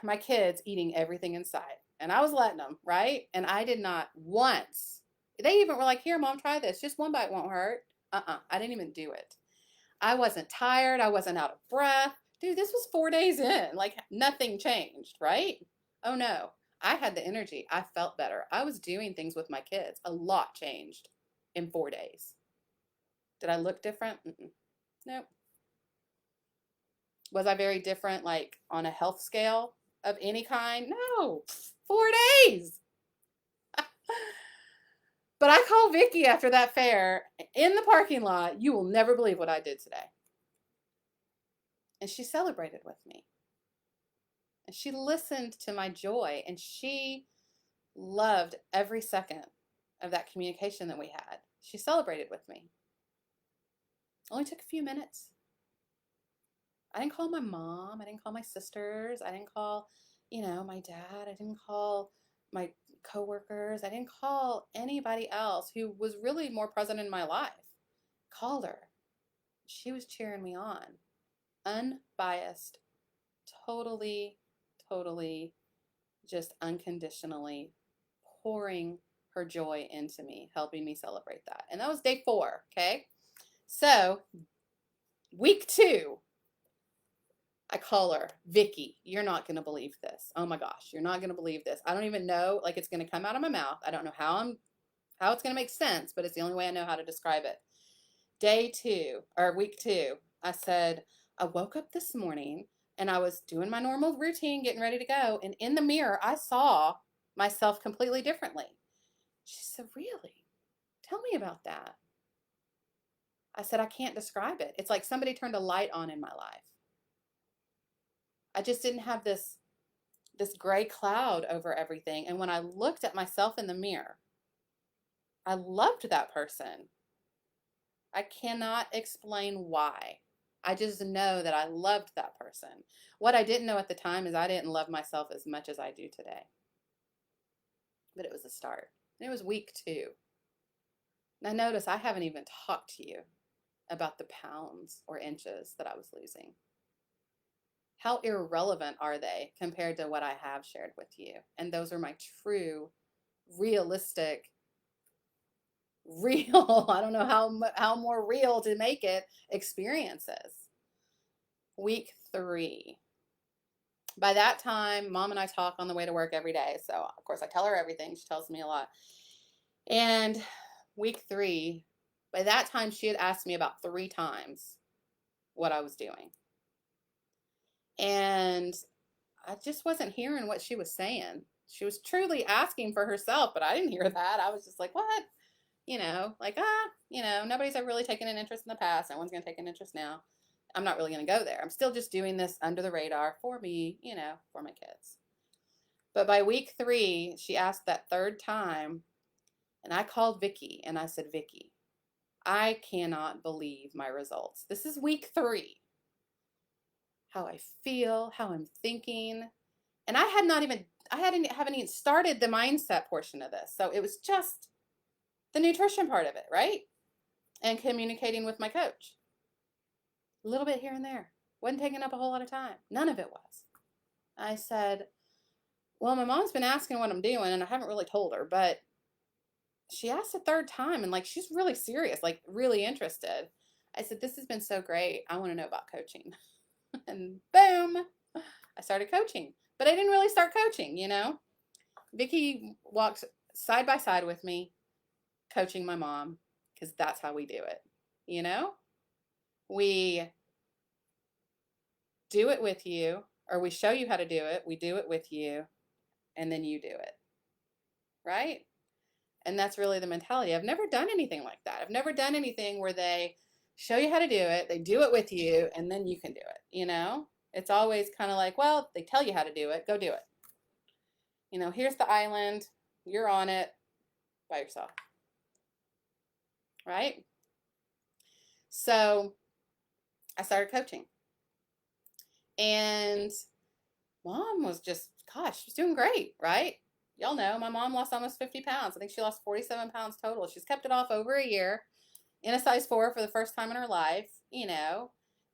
My kids eating everything inside. And I was letting them, right? And I did not once. They even were like, here, Mom, try this. Just one bite won't hurt. I didn't even do it. I wasn't tired. I wasn't out of breath. Dude, this was 4 days in. Like, nothing changed, right? Oh, no. I had the energy. I felt better. I was doing things with my kids. A lot changed in 4 days. Did I look different? Mm-mm. Nope. Was I very different, like on a health scale of any kind? No. 4 days. But I called Vicky after that fair in the parking lot. You will never believe what I did today. And she celebrated with me. And she listened to my joy. And she loved every second of that communication that we had. She celebrated with me. Only took a few minutes. I didn't call my mom. I didn't call my sisters. I didn't call, my dad. I didn't call my coworkers. I didn't call anybody else who was really more present in my life. Called her. She was cheering me on. Unbiased. Totally, totally, just unconditionally pouring her joy into me, helping me celebrate that. And that was day 4, okay? So, week 2, I call her, Vicky, you're not going to believe this. Oh my gosh, you're not going to believe this. I don't even know, like it's going to come out of my mouth. I don't know how it's going to make sense, but it's the only way I know how to describe it. Week 2, I said, I woke up this morning and I was doing my normal routine, getting ready to go. And in the mirror, I saw myself completely differently. She said, really? Tell me about that. I said, I can't describe it. It's like somebody turned a light on in my life. I just didn't have this gray cloud over everything. And when I looked at myself in the mirror, I loved that person. I cannot explain why. I just know that I loved that person. What I didn't know at the time is I didn't love myself as much as I do today. But it was a start. And it was week 2. Now notice I haven't even talked to you about the pounds or inches that I was losing. How irrelevant are they compared to what I have shared with you? And those are my true, realistic, I don't know how more real to make it, experiences. Week 3. By that time, Mom and I talk on the way to work every day. So, of course, I tell her everything. She tells me a lot. And week 3, by that time, she had asked me about 3 times what I was doing. And I just wasn't hearing what she was saying. She was truly asking for herself, but I didn't hear that. I was just like, what? Nobody's ever really taken an interest in the past. No one's going to take an interest now. I'm not really going to go there. I'm still just doing this under the radar for me, for my kids. But by week 3, she asked that 3rd time, and I called Vicky, and I said, Vicky, I cannot believe my results. This is week 3. How I feel, how I'm thinking. And I haven't even started the mindset portion of this. So it was just the nutrition part of it, right? And communicating with my coach. A little bit here and there. Wasn't taking up a whole lot of time. None of it was. I said, well, my mom's been asking what I'm doing, and I haven't really told her, but she asked a 3rd time, and she's really serious, really interested. I said, this has been so great. I want to know about coaching. And boom, I started coaching. But I didn't really start coaching, Vicky walks side by side with me, coaching my mom, because that's how we do it, We do it with you, or we show you how to do it. We do it with you, and then you do it, right? And that's really the mentality. I've never done anything like that. I've never done anything where they show you how to do it, they do it with you, and then you can do it, It's always kind of like, well, they tell you how to do it, go do it. Here's the island, you're on it by yourself, right? So I started coaching. And Mom was just, gosh, she's doing great, right? Y'all know my mom lost almost 50 pounds. I think she lost 47 pounds total. She's kept it off over a year in a size 4 for the first time in her life,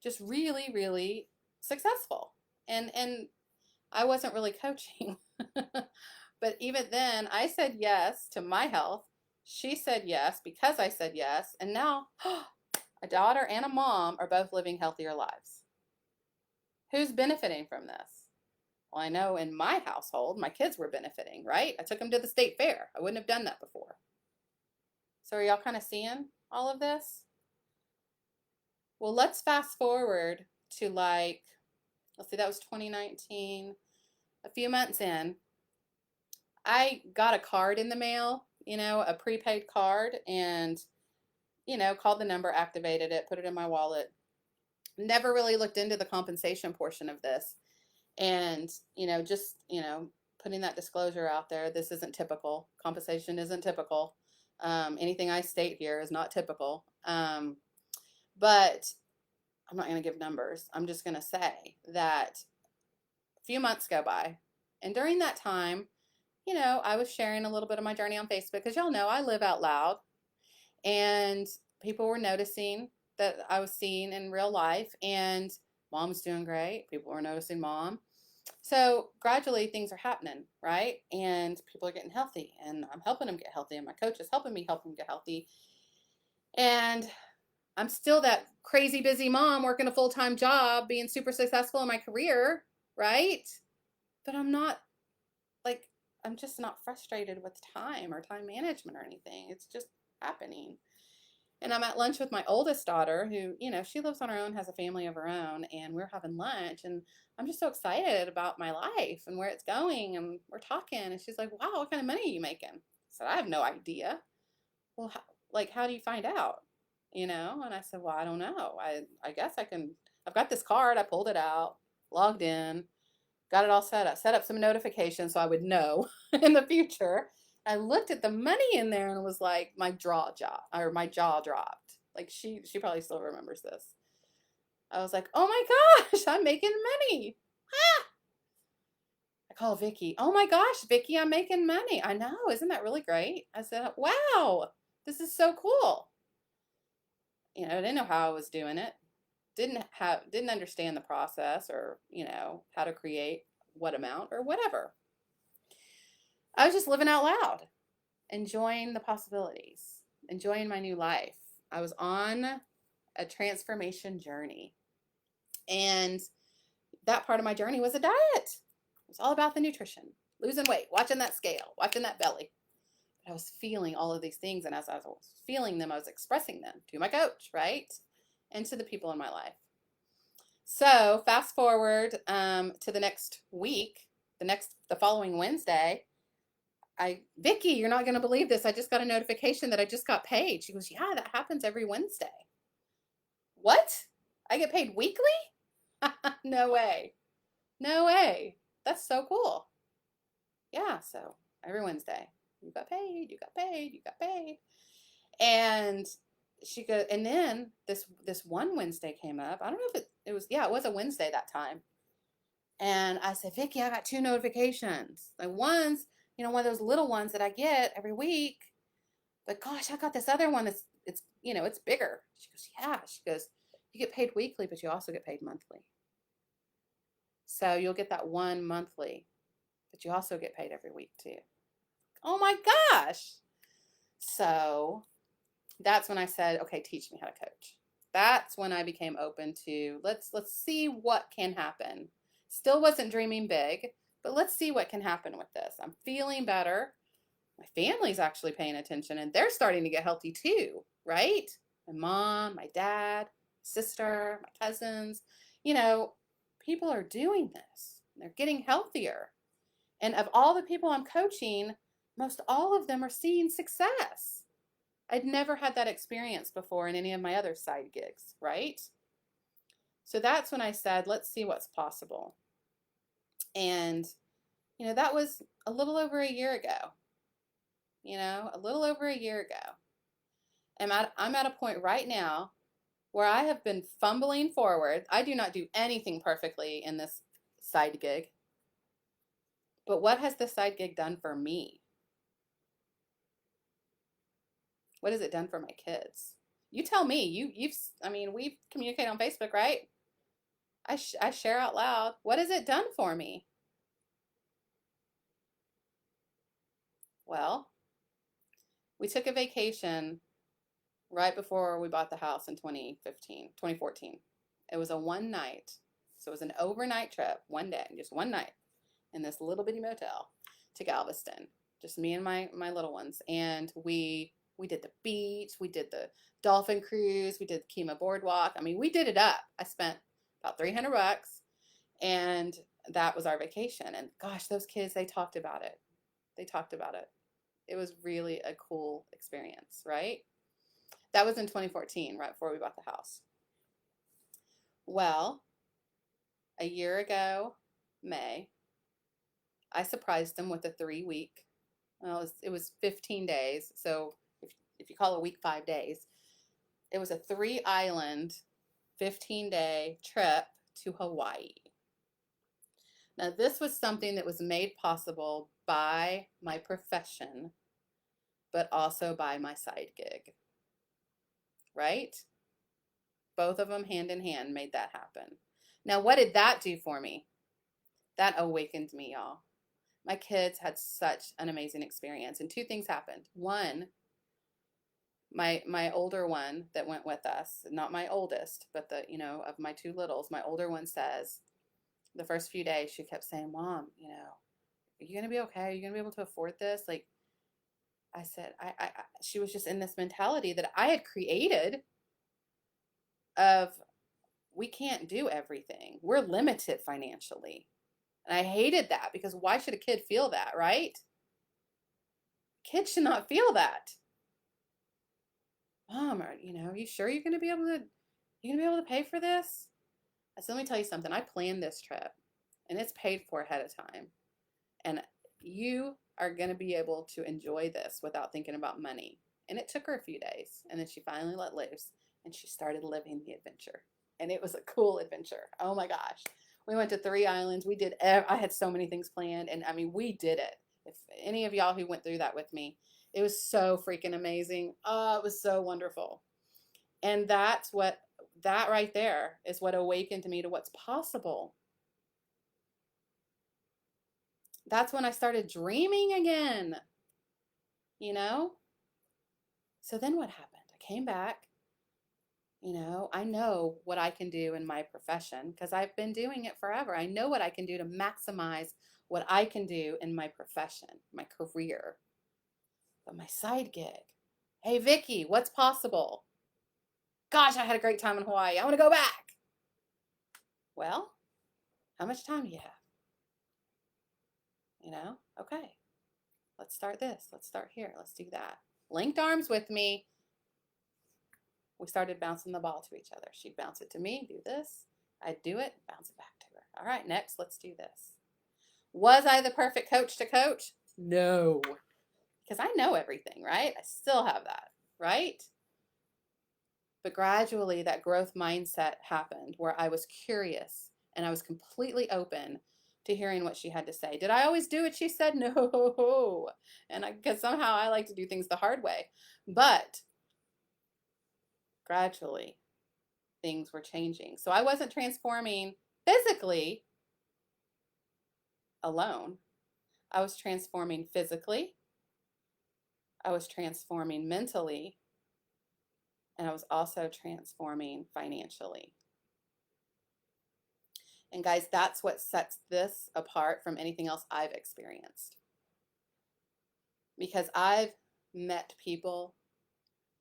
just really, really successful. And I wasn't really coaching. But even then, I said yes to my health. She said yes because I said yes. And now a daughter and a mom are both living healthier lives. Who's benefiting from this? Well, I know in my household, my kids were benefiting, right? I took them to the state fair. I wouldn't have done that before. So are y'all kind of seeing all of this? Well, let's fast forward to like, let's see, that was 2019. A few months in, I got a card in the mail, a prepaid card, and, called the number, activated it, put it in my wallet. Never really looked into the compensation portion of this. And, just, putting that disclosure out there, this isn't typical. Compensation isn't typical. Anything I state here is not typical. But I'm not going to give numbers. I'm just going to say that a few months go by. And during that time, I was sharing a little bit of my journey on Facebook because y'all know I live out loud. And people were noticing that I was seen in real life, and mom's doing great. People were noticing mom. So gradually things are happening, right? And people are getting healthy, and I'm helping them get healthy, and my coach is helping me help them get healthy. And I'm still that crazy busy mom working a full-time job, being super successful in my career, right? But I'm just not frustrated with time or time management or anything. It's just happening. And I'm at lunch with my oldest daughter who, she lives on her own, has a family of her own, and we're having lunch. And I'm just so excited about my life and where it's going. And we're talking, and she's like, wow, what kind of money are you making? I said, I have no idea. Well, how do you find out? And I said, well, I don't know. I guess I've got this card. I pulled it out, logged in, got it all set up some notifications so I would know in the future. I looked at the money in there and it was like my jaw dropped. Like she probably still remembers this. I was like, oh my gosh, I'm making money. Ah! I call Vicky. Oh my gosh, Vicky, I'm making money. I know, isn't that really great? I said, wow, this is so cool. I didn't know how I was doing it. Didn't understand the process or, how to create what amount or whatever. I was just living out loud, enjoying the possibilities, enjoying my new life. I was on a transformation journey. And that part of my journey was a diet. It was all about the nutrition, losing weight, watching that scale, watching that belly. But I was feeling all of these things. And as I was feeling them, I was expressing them to my coach, right? And to the people in my life. So fast forward to the next week, the following Wednesday, Vicky, you're not going to believe this. I just got a notification that I just got paid. She goes, yeah, that happens every Wednesday. What? I get paid weekly? No way. No way. That's so cool. Yeah, so every Wednesday, you got paid, you got paid, you got paid. And she goes, and then this one Wednesday came up. I don't know if it was a Wednesday that time. And I said, Vicky, I got 2 notifications. Like one's, one of those little ones that I get every week. But gosh, I got this other one that's it's bigger. She goes, yeah. She goes, you get paid weekly, but you also get paid monthly. So you'll get that one monthly, but you also get paid every week too. Oh my gosh. So that's when I said, okay, teach me how to coach. That's when I became open to let's see what can happen. Still wasn't dreaming big, but let's see what can happen with this. I'm feeling better. My family's actually paying attention and they're starting to get healthy too, right? My mom, my dad, sister, my cousins, people are doing this. They're getting healthier. And of all the people I'm coaching, most all of them are seeing success. I'd never had that experience before in any of my other side gigs, right? So that's when I said, let's see what's possible. And, that was a little over a year ago. A little over a year ago. I'm at a point right now where I have been fumbling forward. I do not do anything perfectly in this side gig. But what has this side gig done for me? What has it done for my kids? You tell me. We've communicated on Facebook, right? I share out loud. What has it done for me? Well, we took a vacation right before we bought the house in 2014. It was a one night. So it was an overnight trip, one day, just one night. in this little bitty motel to Galveston, just me and my little ones. And we did the beach, we did the dolphin cruise, we did the Kima boardwalk. I mean, we did it up. I spent about $300, and that was our vacation. And gosh, those kids, they talked about it. They talked about it. It was really a cool experience, right? That was in 2014, right before we bought the house. Well, a year ago, May, I surprised them with a 3 week. Well, it was 15 days. So if you call a week 5 days, it was a 3 island, 15-day trip to Hawaii. Now, this was something that was made possible by my profession, but also by my side gig, right? Both of them hand in hand made that happen. Now, what did that do for me? That awakened me, y'all. My kids had such an amazing experience, and two things happened. One, my older one that went with us, not my oldest, but the, of my two littles, my older one says, the first few days she kept saying, Mom, are you gonna be okay? Are you gonna be able to afford this? Like, I said, she was just in this mentality that I had created of, we can't do everything. We're limited financially. And I hated that, because why should a kid feel that, right? Kids should not feel that. Mom, are you sure you're gonna be able to pay for this? I said, let me tell you something. I planned this trip, and it's paid for ahead of time. And you are going to be able to enjoy this without thinking about money. And it took her a few days. And then she finally let loose, and she started living the adventure. And it was a cool adventure. Oh my gosh. We went to 3 islands. I had so many things planned. And I mean, we did it. If any of y'all who went through that with me, it was so freaking amazing. Oh, it was so wonderful. And that right there is what awakened me to what's possible. That's when I started dreaming again, So then what happened? I came back, I know what I can do in my profession because I've been doing it forever. I know what I can do to maximize what I can do in my profession, my career. But my side gig, hey, Vicky, what's possible? Gosh, I had a great time in Hawaii. I want to go back. Well, how much time do you have? Okay, let's start this. Let's start here. Let's do that. Linked arms with me. We started bouncing the ball to each other. She'd bounce it to me, do this. I'd do it, bounce it back to her. All right, next, let's do this. Was I the perfect coach to coach? No. Because I know everything, right? I still have that, right? But gradually, that growth mindset happened where I was curious and I was completely open to hearing what she had to say. Did I always do what she said? No. And because somehow I like to do things the hard way. But gradually, things were changing. So I wasn't transforming physically alone. I was transforming physically. I was transforming mentally. And I was also transforming financially. And guys, that's what sets this apart from anything else I've experienced. Because I've met people,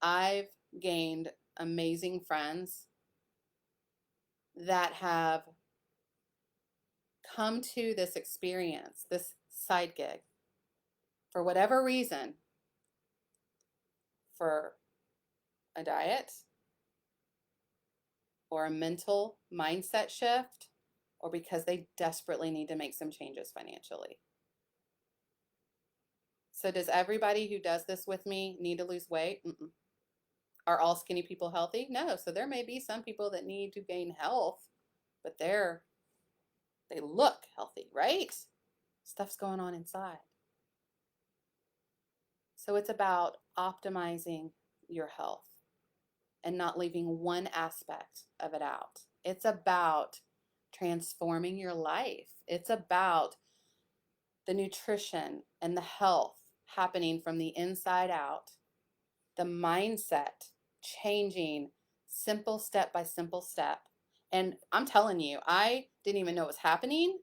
I've gained amazing friends that have come to this experience, this side gig, for whatever reason, for a diet or a mental mindset shift, or because they desperately need to make some changes financially. So does everybody who does this with me need to lose weight? Mm-mm. Are all skinny people healthy? No. So there may be some people that need to gain health, but they look healthy, right? Stuff's going on inside. So it's about optimizing your health and not leaving one aspect of it out. It's about transforming your life. It's about the nutrition and the health happening from the inside out, the mindset changing simple step by simple step. And I'm telling you, I didn't even know it was happening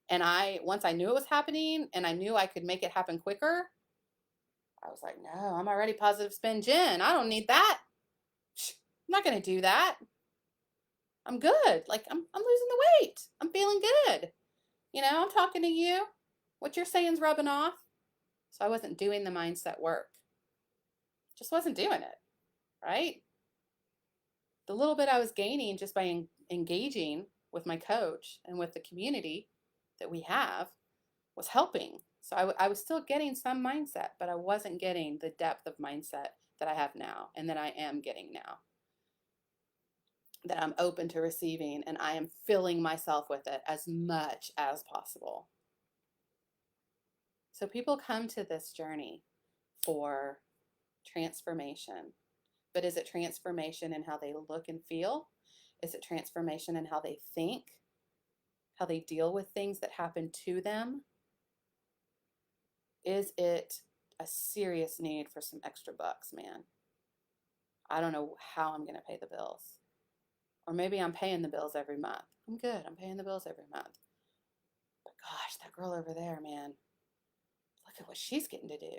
And once I knew it was happening and I knew I could make it happen quicker, I was like, no, I'm already positive spin Jen. I don't need that. I'm not going to do that. I'm good. Like I'm losing the weight. I'm feeling good. I'm talking to you. What you're saying's rubbing off. So I wasn't doing the mindset work. Just wasn't doing it, right? The little bit I was gaining just by engaging with my coach and with the community that we have was helping. So I was still getting some mindset, but I wasn't getting the depth of mindset that I have now and that I am getting now, that I'm open to receiving, and I am filling myself with it as much as possible. So people come to this journey for transformation. But is it transformation in how they look and feel? Is it transformation in how they think? How they deal with things that happen to them? Is it a serious need for some extra bucks, man? I don't know how I'm going to pay the bills. Or maybe I'm paying the bills every month. I'm good. I'm paying the bills every month. But gosh, that girl over there, man, look at what she's getting to do.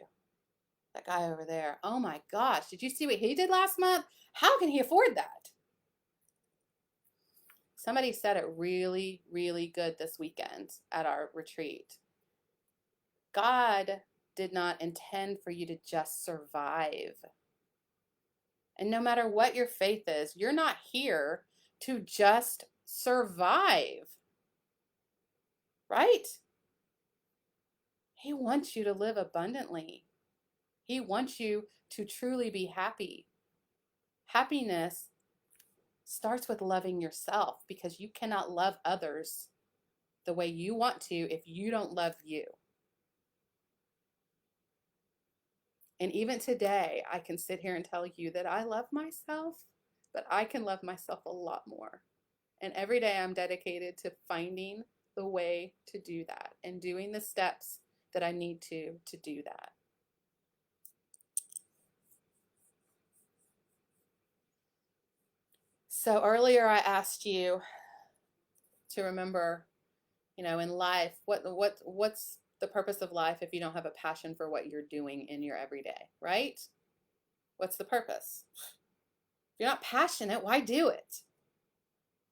That guy over there, oh my gosh, did you see what he did last month? How can he afford that? Somebody said it really, really good this weekend at our retreat. God did not intend for you to just survive. And no matter what your faith is, you're not here to just survive, right? He wants you to live abundantly. He wants you to truly be happy. Happiness starts with loving yourself, because you cannot love others the way you want to if you don't love you. And even today, I can sit here and tell you that I love myself, but I can love myself a lot more. And every day I'm dedicated to finding the way to do that and doing the steps that I need to do that. So earlier I asked you to remember, in life, what's the purpose of life if you don't have a passion for what you're doing in your everyday, right? What's the purpose? If you're not passionate, why do it?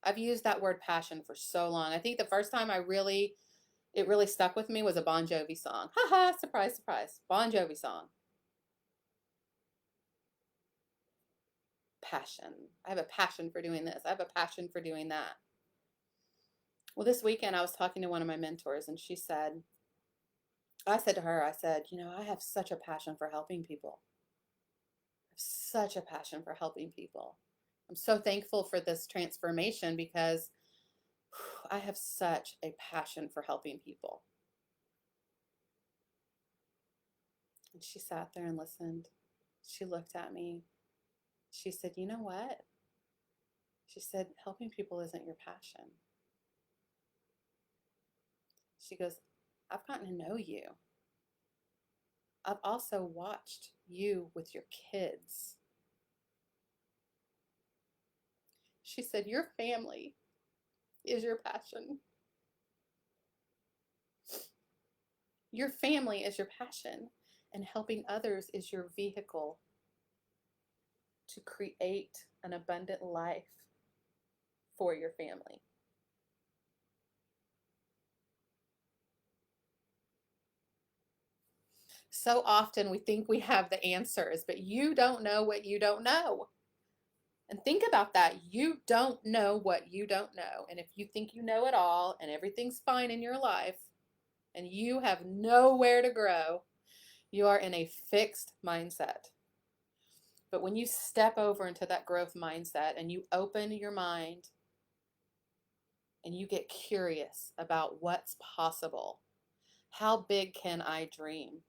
I've used that word passion for so long. I think the first time it really stuck with me was a Bon Jovi song. Haha, surprise, surprise. Bon Jovi song. Passion. I have a passion for doing this. I have a passion for doing that. Well, this weekend I was talking to one of my mentors, and I said to her, I have such a passion for helping people. I have such a passion for helping people. I'm so thankful for this transformation because I have such a passion for helping people. And she sat there and listened. She looked at me. She said, you know what? She said, helping people isn't your passion. She goes, I've gotten to know you. I've also watched you with your kids. She said, your family is your passion. Your family is your passion, and helping others is your vehicle to create an abundant life for your family. So often we think we have the answers, but you don't know what you don't know. And think about that. You don't know what you don't know. And if you think you know it all and everything's fine in your life and you have nowhere to grow, you are in a fixed mindset. But when you step over into that growth mindset and you open your mind and you get curious about what's possible, how big can I dream?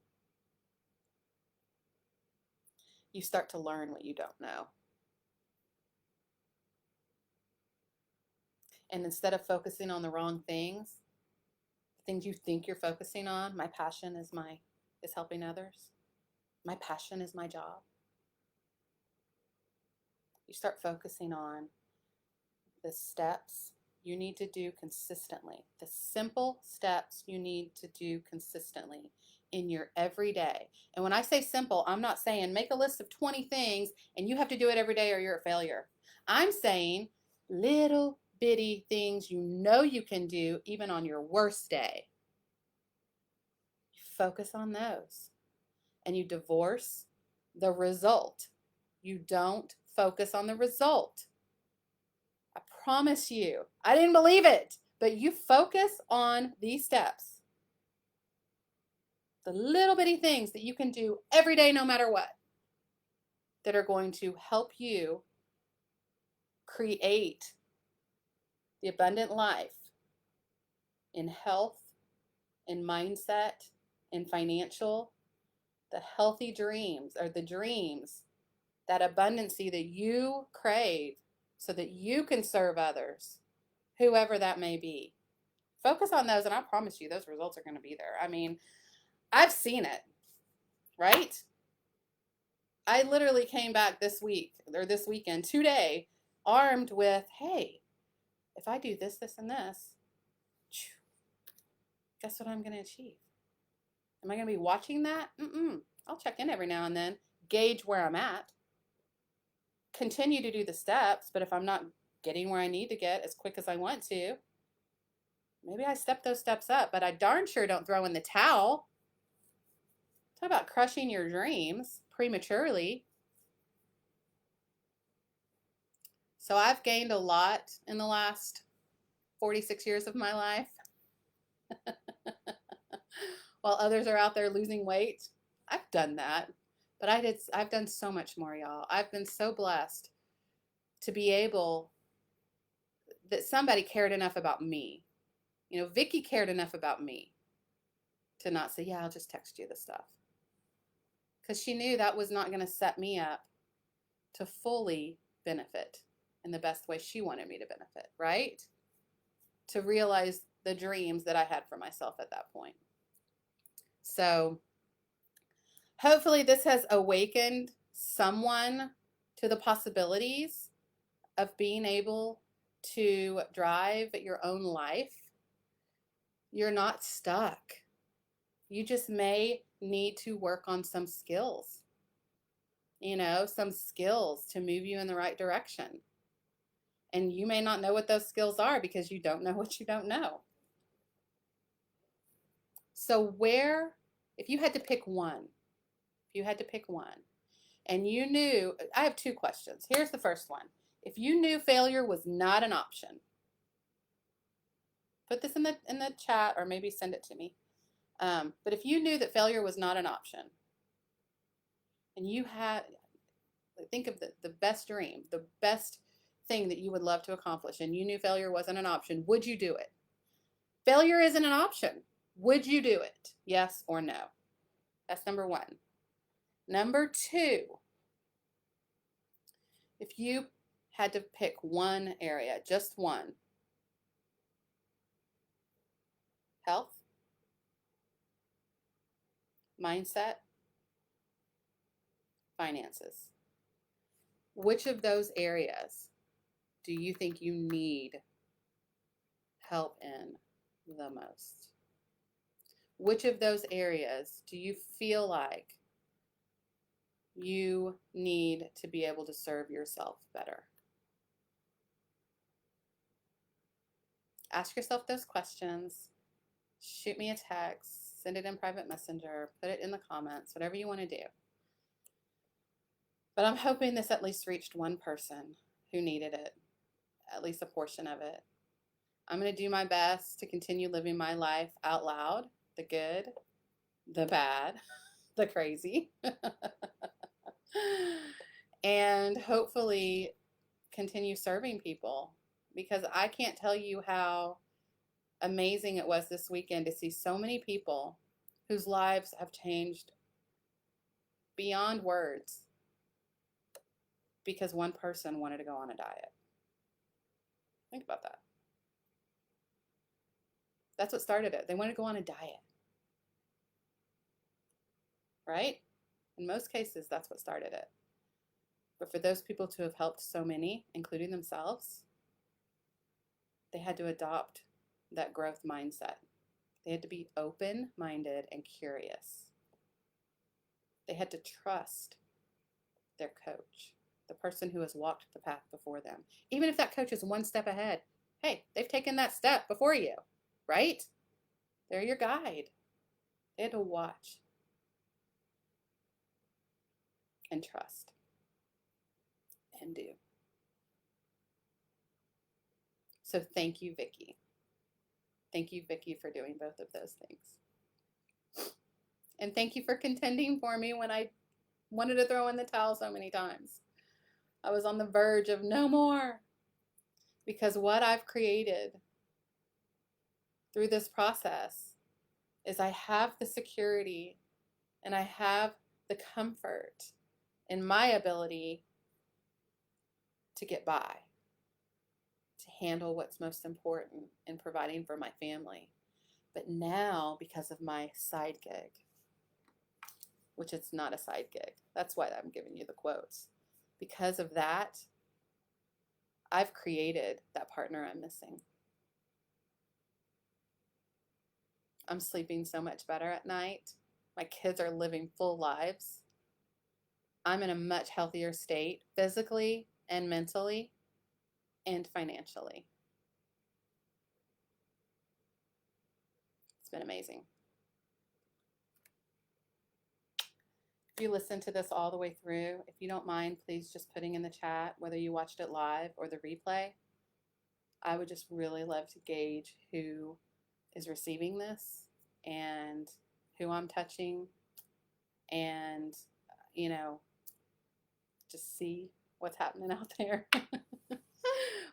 You start to learn what you don't know. And instead of focusing on the wrong things, the things you think you're focusing on, my passion is helping others. My passion is my job. You start focusing on the steps you need to do consistently. The simple steps you need to do consistently in your everyday. And when I say simple, I'm not saying make a list of 20 things and you have to do it every day or you're a failure. I'm saying little bitty things you know you can do even on your worst day. You focus on those and you divorce the result. You don't focus on the result. I promise you. I didn't believe it, but you focus on these steps. The little bitty things that you can do every day, no matter what, that are going to help you create the abundant life in health, in mindset, in financial, the healthy dreams or the dreams, that abundancy that you crave so that you can serve others, whoever that may be. Focus on those, and I promise you those results are going to be there. I mean, I've seen it, right? I literally came back this week or this weekend, today, armed with, hey, if I do this, this, and this, guess what I'm going to achieve? Am I going to be watching that? I'll check in every now and then, gauge where I'm at, continue to do the steps, but if I'm not getting where I need to get as quick as I want to, maybe I step those steps up, but I darn sure don't throw in the towel. Talk about crushing your dreams prematurely. So I've gained a lot in the last 46 years of my life. While others are out there losing weight, I've done that. But I've done so much more, y'all. I've been so blessed to be able, that somebody cared enough about me. You know, Vicky cared enough about me to not say, yeah, I'll just text you the stuff. Because she knew that was not going to set me up to fully benefit in the best way she wanted me to benefit, right? To realize the dreams that I had for myself at that point. So hopefully this has awakened someone to the possibilities of being able to drive your own life. You're not stuck. You just may need to work on some skills, some skills to move you in the right direction. And you may not know what those skills are because you don't know what you don't know. So if you had to pick one, and you knew, I have two questions. Here's the first one. If you knew failure was not an option, put this in the chat or maybe send it to me. But if you knew that failure was not an option, and you had, think of the best dream, the best thing that you would love to accomplish, and you knew failure wasn't an option, would you do it? Failure isn't an option. Would you do it? Yes or no? That's number one. Number two, if you had to pick one area, just one, health, mindset, finances, which of those areas do you think you need help in the most? Which of those areas do you feel like you need to be able to serve yourself better? Ask yourself those questions. Shoot me a text, send it in private messenger, put it in the comments, whatever you want to do. But I'm hoping this at least reached one person who needed it, at least a portion of it. I'm going to do my best to continue living my life out loud, the good, the bad, the crazy, and hopefully continue serving people, because I can't tell you how amazing it was this weekend to see so many people whose lives have changed beyond words because one person wanted to go on a diet. Think about that. That's what started it. They wanted to go on a diet. Right? In most cases, that's what started it. But for those people to have helped so many, including themselves, They had to adopt that growth mindset. They had to be open-minded and curious. They had to trust their coach, the person who has walked the path before them. Even if that coach is one step ahead, hey, they've taken that step before you, right? They're your guide. They had to watch and trust and do. So thank you, Vicki. Thank you, Vicki, for doing both of those things. And thank you for contending for me when I wanted to throw in the towel so many times. I was on the verge of no more. Because what I've created through this process is I have the security and I have the comfort in my ability to get by, to handle what's most important in providing for my family. But now, because of my side gig, which it's not a side gig, that's why I'm giving you the quotes. Because of that, I've created that partner I'm missing. I'm sleeping so much better at night. My kids are living full lives. I'm in a much healthier state, physically and mentally and financially. It's been amazing. If you listen to this all the way through, if you don't mind, please just putting in the chat whether you watched it live or the replay. I would just really love to gauge who is receiving this and who I'm touching, and, you know, just see what's happening out there.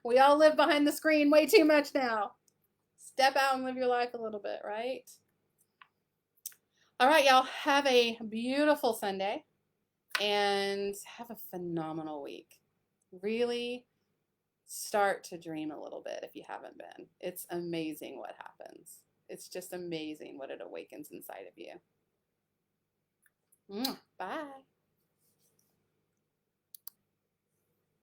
We all live behind the screen way too much now. Step out and live your life a little bit, right? All right, y'all, have a beautiful Sunday and have a phenomenal week. Really start to dream a little bit if you haven't been. It's amazing what happens. It's just amazing what it awakens inside of you. Bye.